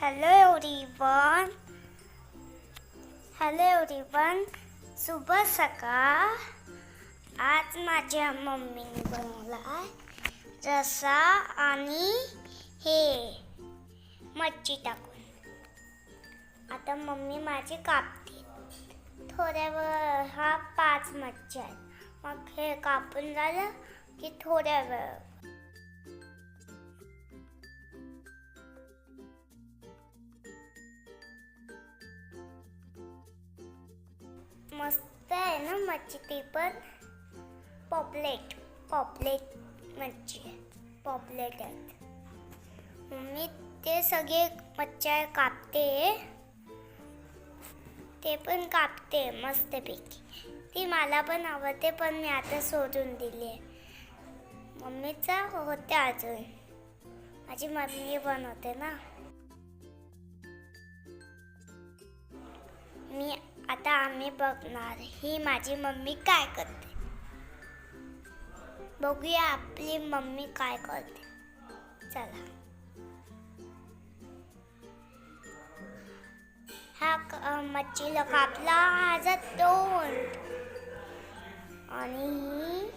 Hello everyone. Hello everyone. शुभ सकाळ. आज माझ्या मम्मीने बनवला रस्सा आणि हे मच्छी टाकून. आता मम्मी माझी कापते. थोड्या वेळ हा 5 मच्छी आहेत. मग हे कापून झालं की थोड्या वेळ मस्त आहे ना मच्छी. ती पण पॉपलेट मच्छी आहे. पॉपलेट आहेत. मम्मी ते सगळे मच्छ्या कापते. ते पण कापते मस्तपैकी. ती मला पण आवडते, पण मी आता सोडून दिली आहे. मम्मीचा होते अजून. माझी मम्मी बनवते ना. आता आम्ही बघणार ही माझी मम्मी काय करते. बघूया आपली मम्मी काय करते. चला. हा मच्छीला कापला माझा तोंड. आणि ही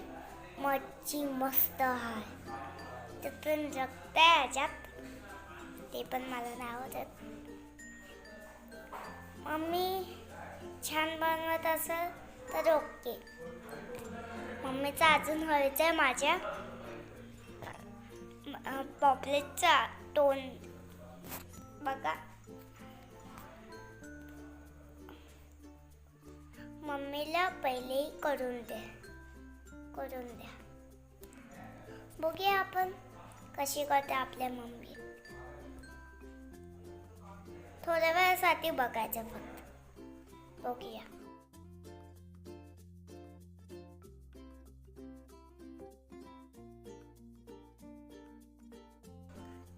मच्छी मस्त आहे. ते पण रक्त आहे ह्याच्यात. ते पण मला नाही आवडत. मम्मी छान बनवत असेल तर ओके. मम्मीचा अजून व्हायचं आहे माझ्या पॉपलेटचा तोंड बघा. मम्मीला पहिले करून द्या. बघूया आपण कशी करते आपल्या मम्मी. थोड्या वेळासाठी बघायचं फक्त. बघूया.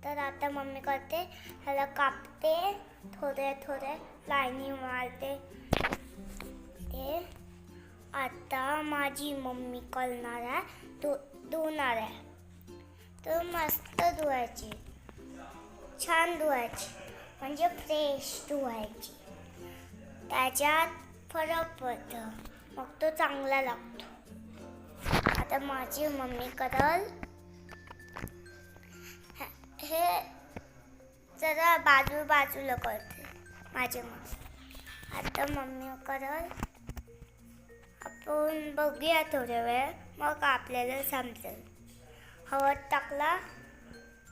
तर आता मम्मी करते. ह्याला कापते. थोडे लाईनी मारते. ते आता माझी मम्मी करणार आहे. धुणार आहे. तर मस्त धुवायची. छान धुवायची. म्हणजे फ्रेश धुवायची. त्याच्यात फरक पडतो. मग तो चांगला लागतो. आता माझी मम्मी करल हे जरा बाजूला करते माझी मम्मी. आता मम्मी करल. आपण बघूया थोड्या वेळ. मग आपल्याला समजेल. हळद टाकला.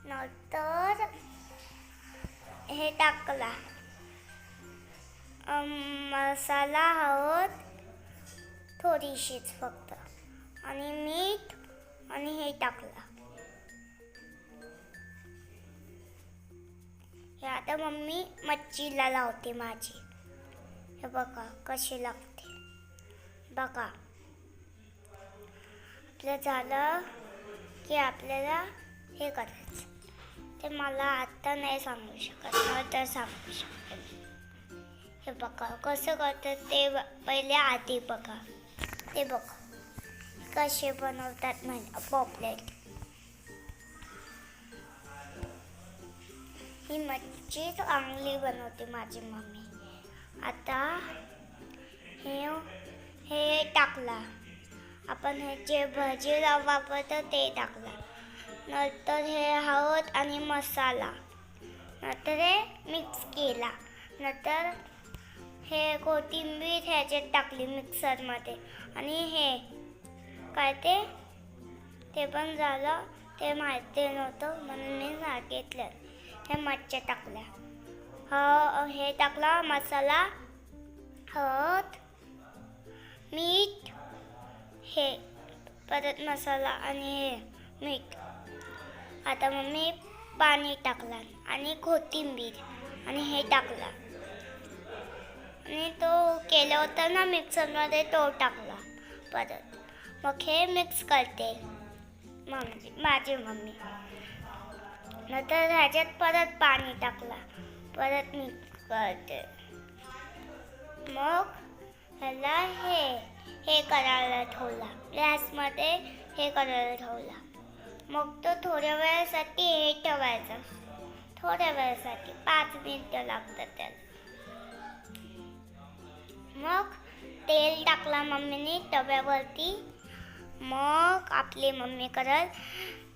नंतर हे टाकला मसाला, हळद थोडीशीच फक्त, आणि मीठ, आणि हे टाकला. हे आता मम्मी मच्छीला लावते माझी. हे बघा कशी लागते. बघा. आपलं झालं की आपल्याला हे करायचं. ते मला आता नाही सांगू शकत. नंतर सांगू शकते. हे बघा कसं करतात ते पहिले आधी बघा. ते बघा कसे बनवतात म्हणजे पॉपलेट. ही मच्छी चांगली बनवते माझी मम्मी. आता हे टाकला. आपण हे जे भजीला वापरतो ते टाकला. नंतर हे हळद आणि मसाला. नंतर हे मिक्स केला. नंतर हे कोथिंबीर ह्याच्यात टाकली मिक्सरमध्ये. आणि हे काय ते पण झालं. ते माहिती नव्हतं म्हणून मी सांगितलं. हे मच्छ्या टाकल्या. हे टाकला मसाला, हळद, मीठ, हे परत मसाला आणि हे मीठ. आता मम्मी पाणी टाकला आणि कोथिंबीर आणि हे टाकला. आणि तो केला होता ना मिक्सरमध्ये, तो टाकला परत. मग हे मिक्स करते माझी मम्मी. नंतर ह्याच्यात परत पाणी टाकला. परत मिक्स करते. मग ह्याला हे करायला ठेवला. गॅसमध्ये हे करायला ठेवला. मग तो थोड्या वेळासाठी हे ठेवायचा. थोड्या वेळासाठी 5 मिनिटं लागतात त्याला. मग तेल टाकला मम्मीने तव्यावरती. मग आपली मम्मी करत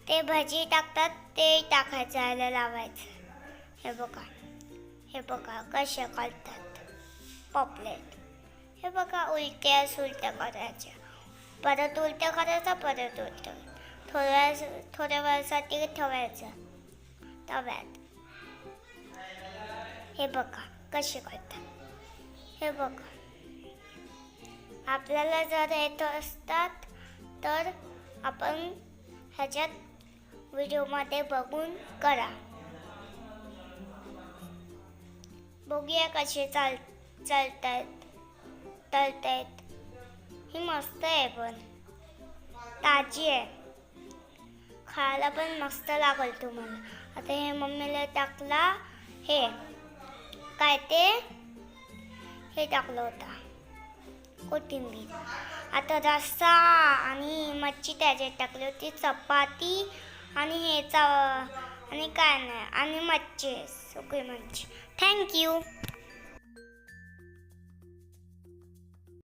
ते भजी टाकतात ते टाकायचं याला लावायचं. हे बघा कसे करतात पॉपलेट. हे बघा उलट्या सुलट्या करायच्या, परत उलट्या करायचा, परत उलट्या. थोड्या वेळासाठी ठेवायचं तव्यात. हे बघा कसे करतात. हे बघा आपल्याला जर येत असतात तर आपण ह्याच्यात व्हिडिओमध्ये बघून करा. बघूया कसे तळतायत. ही मस्त आहे, पण ताजी आहे, खायला पण मस्त लागेल तुम्हाला. आता हे मम्मीला टाकला हे काय ते हे टाकलं होता कोथिंबीर. आता रस्सा आणि मच्छी त्याच्यात टाकली होती, चपाती आणि आणि काय नाही आणि मच्छी, सुकी मच्छी. थँक्यू.